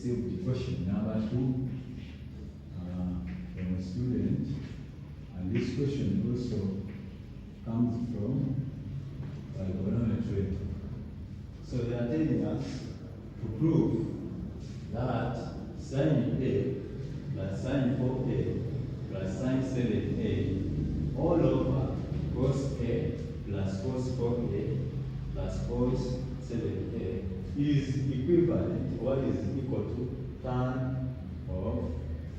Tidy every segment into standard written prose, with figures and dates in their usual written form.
received the question number 2 from a student, and this question also comes from trigonometry. So they are telling us to prove that sine A plus sine 4A plus sine 7A all over cos A plus cos 4A plus cos 7A is equivalent, what is equal to tan of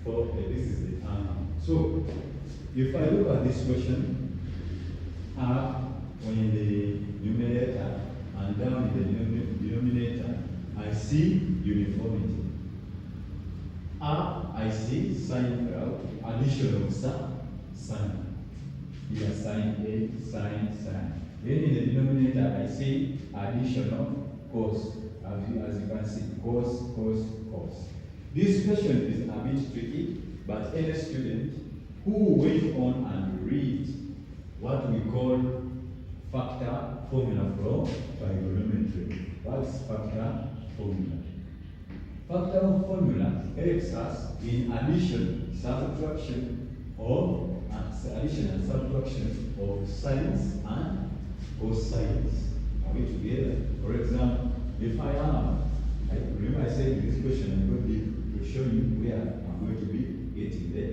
4A. This is the tan. So if I look at this question, up in the numerator and down in the denominator, I see uniformity. Up, I see sine crowd, addition of sine. Here, sine A, sine. Then in the denominator, I see addition of cos. As you can see, cos. This question is a bit tricky, but any student who went on and read what we call factor formula from trigonometry. What's factor formula? Factor formula helps us in addition and subtraction of sines and cosines. Are we together? For example, if I remember I said in this question I'm going to show you where I'm going to be getting the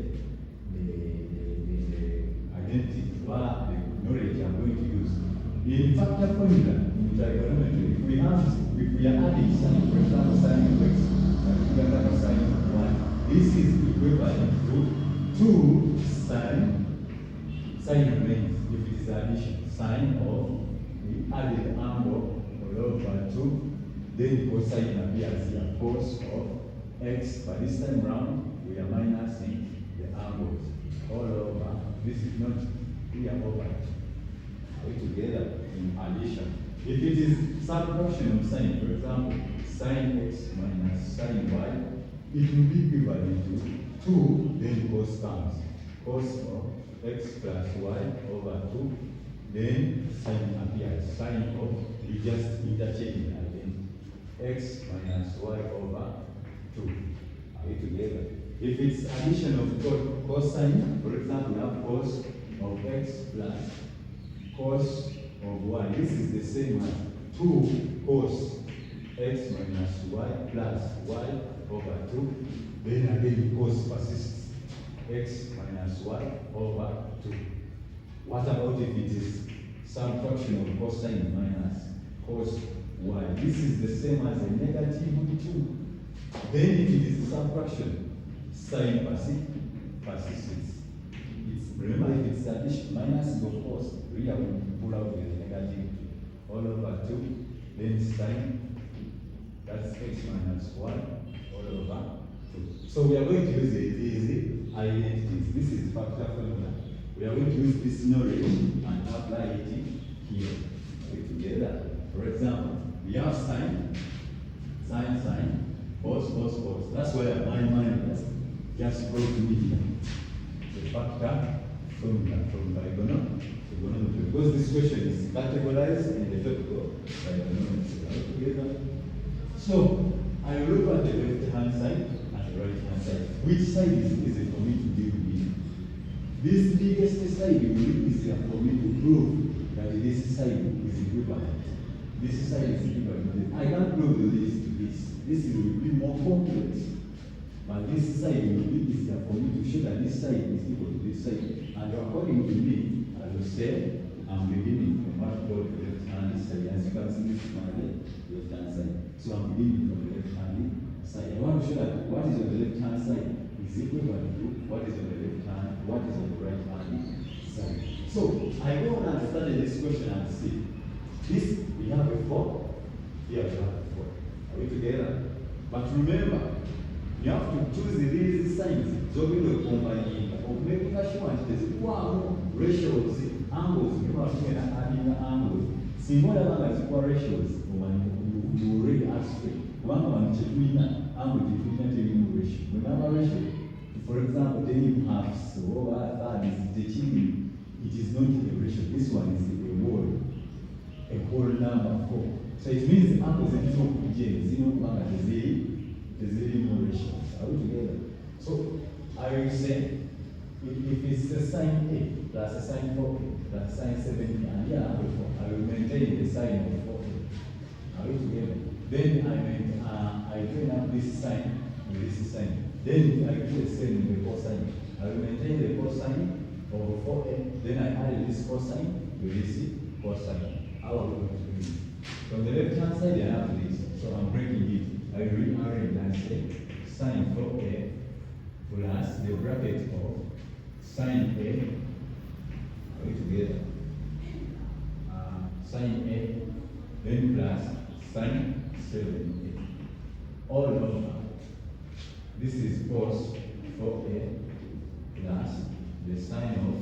identity, what the knowledge I'm going to use. In factor formula, in trigonometry, if we are adding sine, for example, sine of x, and sine of y, this is equivalent to 2 sine remains. If it is addition, sine of the added angle all over 2, then cosine appears here, cos of x, but this time round we are minusing the angles all over. This is not clear over. Are we together in addition? If it is subtraction of sine, for example, sine x minus sine y, it will be equivalent to 2, then cos comes. Cos of x plus y over 2, then sine appears. Sine of, we just interchange again. X minus y over 2. Are we together? If it's addition of cosine, for example, we have cos of x plus cos of y. This is the same as 2 cos x minus y plus y over 2. Then again, cos persists. X minus y over 2. What about if it is subtraction of cosine minus cos y? This is the same as a negative 2. Then if it is subtraction, sine persists. Remember, if it's addition, minus of course, we have to pull out the negative 2 all over 2, then sine, that's x minus 1 all over 2. So we are going to use these identities. This is factor formula. We are going to use this knowledge and apply it here. Together. For example, we have sine, cos. That's where my mind just brought me the factor formula from trigonometry. Because this question is categorized in the topic of trigonometry. So I will look at the left-hand side and the right-hand side. Which side is easy for me to deal with? This biggest side will be easier for me to prove that this side is equivalent. This side is equivalent. I can't prove this to this. This will be more complex. But this side will be easier for me to show that this side is equal to this side. And according to me, as I said, I'm beginning from what we call the left-hand side. As you can see, this is my left-hand side. So I'm beginning from the left-hand side. I want to show that what is on the left-hand side is equivalent to what is on the left-hand, what is on the right-hand side. So I go on and study this question and see. This, we have a 4. Here we have a 4. Are we together? But remember, you have to choose these signs. So we will combine or make sure that there's ratios, angles, you are going to add in angles. See what are the ratios you already asked for. One between angle between ratio. Remember ratio? For example, then you have so that is the TV. It is not a ratio. This one is a whole number 4. So it means angles are not the So I will say, if it's a sine A plus a sine 4A plus sine 7A, and here I will maintain the sine of 4A. Are we together? Then I join up this sine with this sine. Then I do the same with the cosine. I will maintain the cosine of 4A. Then I add this cosine with this cosine. How are we going to do it? From the left hand side, I have this. So I'm breaking it. I will rearrange and say sine 4A plus the bracket of sine A. Are we together? Sine A, then plus sine 7A. All over. This is cos 4A plus the sine of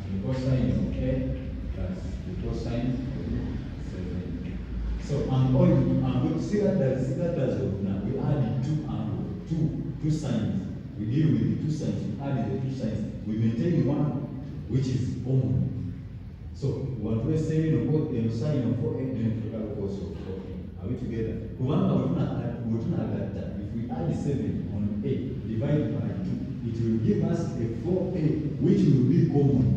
the cosine of A plus the cosine of 7A. So I'm going to see that now we add two signs. We deal with the two signs, we add the two signs. We maintain one which is common. So what we're saying about the sine of 4A, then we have cos of 4A. Are we together? If we add 7 on A divided by 2, it will give us a 4A which will be common.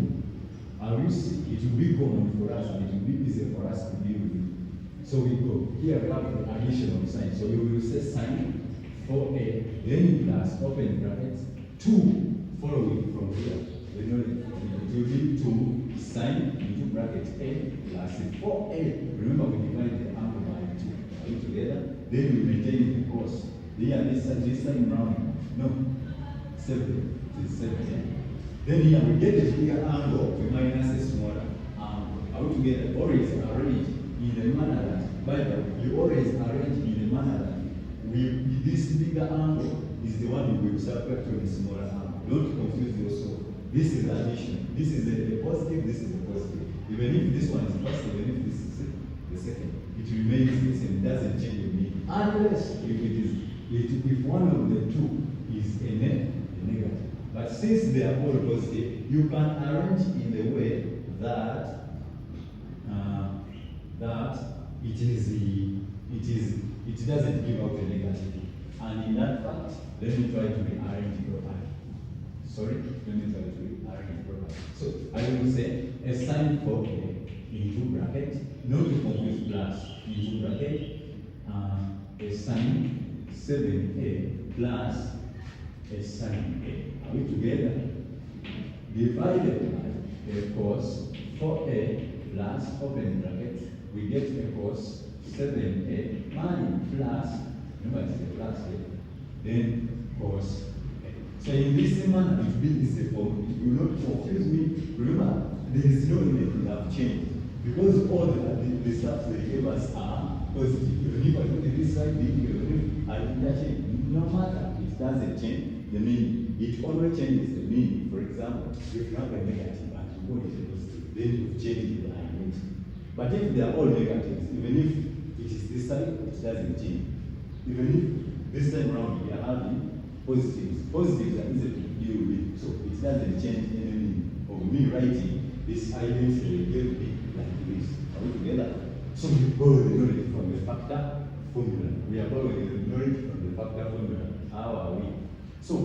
Are you see? It will be common for us and it will be easy for us to deal with. So we go. Here we have the addition of sign. So we will say sine 4A, then plus open brackets 2 following from here. It will be 2 sine into bracket A plus 4A. Remember we divide the angle by 2. Are we together? Then we maintain the cos. Here this sign round. No. 7. It is 7. Then here we get a bigger angle to minus a smaller angle. Are we together? Always arrange in the manner that, by the way, you always arrange in the manner that this bigger angle is the one you will subtract from the smaller angle. Don't confuse yourself. This is addition. This is the positive, this is the positive. Even if this one is first, even if this is the second, it remains the same. It doesn't change the meaning. Unless if one of the two is a negative. But since they are all positive, you can arrange in the way that it doesn't give out a negative. And in that fact, let me try to rearrange it properly. Sorry, let me try to rearrange it properly. So I will say a sine 4A into bracket, not to confuse plus, into bracket, a sine 7A plus a sine A. Are we together? Divided by a cos 4A plus open bracket, we get a cos 7A plus, remember it's a plus here, then cos A. So in this manner, it will be this form. It will not confuse me. Remember, there is no limit we have changed. Because all the stuff they gave us are positive. Even if I put this side, even if I did that change, no matter, it doesn't change the meaning. It only changes the meaning. For example, if you have a negative and you go into positive, then you change the identity. But if they are all negatives, even if it is this side, it doesn't change. Even if this time around we are having positives are easy to deal with, so it doesn't change any meaning of me writing this identity will be like this. Are we together? So we borrow the knowledge from the factor formula. We are borrowing the knowledge from the factor formula. How are we? So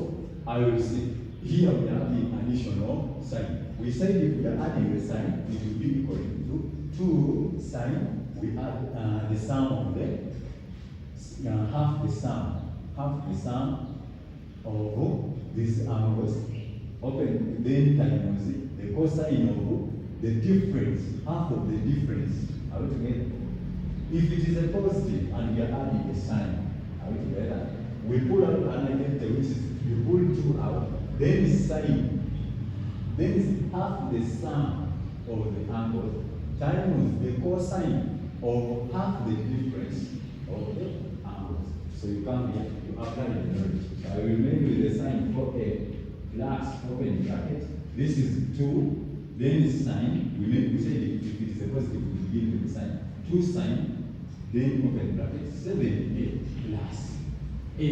I will say here we have the additional sign. We said if we are adding the sign, it will be equal to 2 sine. We add the sum of half the sum of these angles. Open then times the cosine of the difference, half of the difference. Are we together? If it is a positive and we are adding a sign, are we together? We pull out an identity which is we pull 2 out, then sine, then is half the sum of the angle times the cosine of half the difference of the angles. So you come here, you apply the knowledge. So I will remain with the sine 4A plus open bracket. This is 2, then is sine. We say if it is a positive, we begin with the sine. 2 sine, then open bracket 7A plus A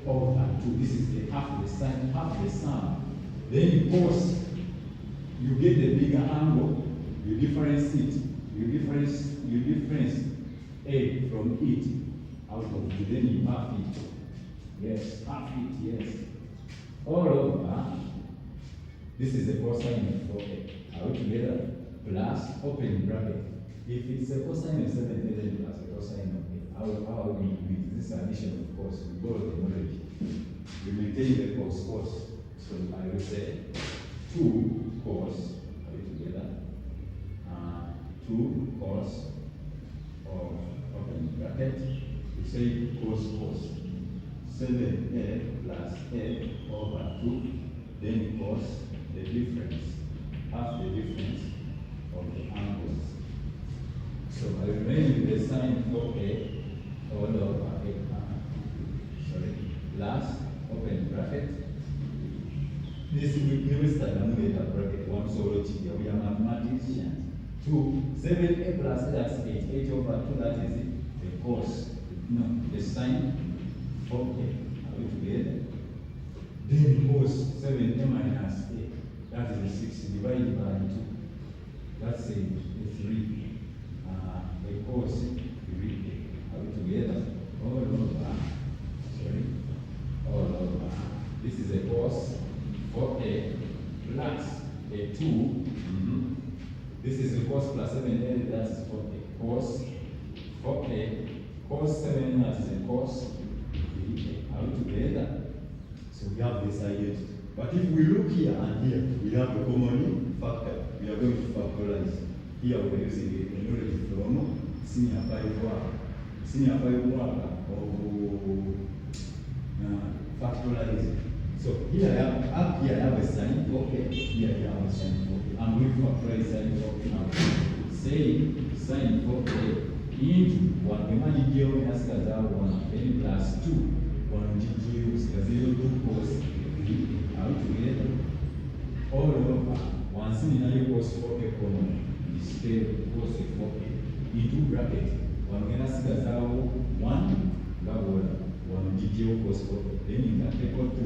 over 2. This is the half the sine, half the sum. Then cos, you get the bigger angle, you difference it, you difference A from it out of it, then you half it. Yes, perfect, yes. All over, this is the cosine of 4a. Are we together? Plus, open bracket. If it's a cosine of 7a, then plus a cosine of a. How are we do it? This addition, of course, we borrow the knowledge. We maintain the cos. So I will say 2 cos, are we together? 2 cos of open bracket. We say cos. 7a plus a over 2, then cos the difference, half the difference of the angles. So I remain with the sine 4a all over a, plus open bracket. This we start numerator bracket 1 solo here. We are mathematicians. 2, 7a plus that's 8 over 2, that is the cos. No, the sine 4a. Are we together? Then cos 7a minus a. That is a 6 divided by 2. That's a 3. A cos 3a. Are we together? All over. Sorry. All over. This is a cos 4a plus a 2. This is a cos plus 7a. That is 4a. Cos 4a. Cos 7, that is a cos 3a. Are we together? So we have decided. But if we look here and here, we have a common factor. We are going to factorize. Here we are using the knowledge from senior 5 work. Senior 5 work of factorizing. So here I have, up here I have a sign, okay. Here I have a sign, okay. I'm going to factorize sign, okay. Now, say sign, okay. Into 1, imagine here we ask us that 1, n plus 2, 1 GG, 0, 2 cos 3, are we together? All over, 1 sin equals 4a common, display cos 4a, into bracket, 1 can ask us that 1, 1 GG cos 4a, then in that equal to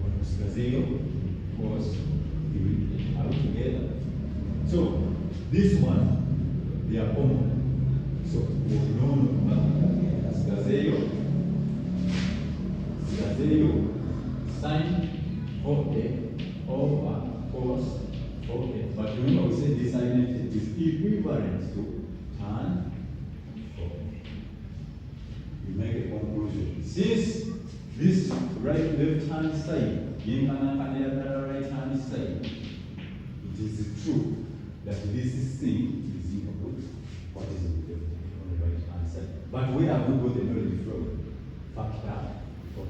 1 0 cos 3, are we together? So, this one, they are common. So, Gazeo, sine 4a over cos 4a. But remember we said this identity is equivalent to tan 4a. We make a conclusion. Since this left hand side, right hand side, it is true that this thing is equal to what is in the left. But where have we got the knowledge from? Factor from